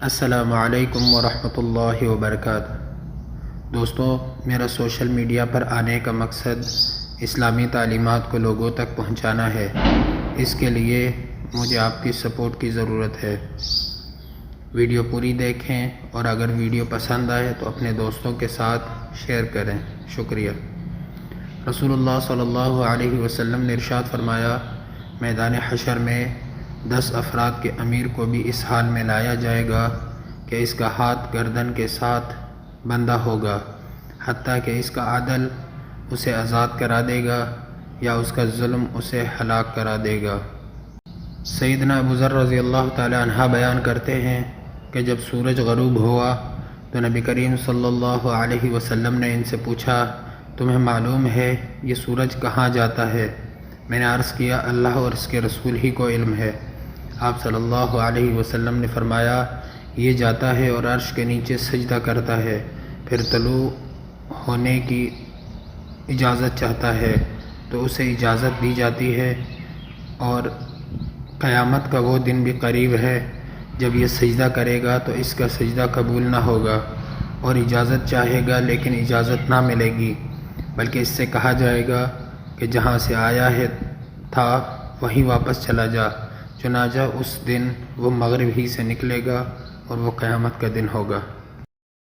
السلام علیکم ورحمۃ اللہ وبرکاتہ۔ دوستو، میرا سوشل میڈیا پر آنے کا مقصد اسلامی تعلیمات کو لوگوں تک پہنچانا ہے۔ اس کے لیے مجھے آپ کی سپورٹ کی ضرورت ہے۔ ویڈیو پوری دیکھیں اور اگر ویڈیو پسند آئے تو اپنے دوستوں کے ساتھ شیئر کریں۔ شکریہ۔ رسول اللہ صلی اللہ علیہ وسلم نے ارشاد فرمایا، میدان حشر میں 10 افراد کے امیر کو بھی اس حال میں لایا جائے گا کہ اس کا ہاتھ گردن کے ساتھ بندھا ہوگا، حتیٰ کہ اس کا عدل اسے آزاد کرا دے گا یا اس کا ظلم اسے ہلاک کرا دے گا۔ سیدنا ابو ذر رضی اللہ تعالی عنہ بیان کرتے ہیں کہ جب سورج غروب ہوا تو نبی کریم صلی اللہ علیہ وسلم نے ان سے پوچھا، تمہیں معلوم ہے یہ سورج کہاں جاتا ہے؟ میں نے عرض کیا، اللہ اور اس کے رسول ہی کو علم ہے۔ آپ صلی اللہ علیہ وسلم نے فرمایا، یہ جاتا ہے اور عرش کے نیچے سجدہ کرتا ہے، پھر طلوع ہونے کی اجازت چاہتا ہے تو اسے اجازت دی جاتی ہے، اور قیامت کا وہ دن بھی قریب ہے جب یہ سجدہ کرے گا تو اس کا سجدہ قبول نہ ہوگا، اور اجازت چاہے گا لیکن اجازت نہ ملے گی، بلکہ اس سے کہا جائے گا کہ جہاں سے آیا ہے تھا وہیں واپس چلا جا۔ چنانچہ اس دن وہ مغرب ہی سے نکلے گا اور وہ قیامت کا دن ہوگا۔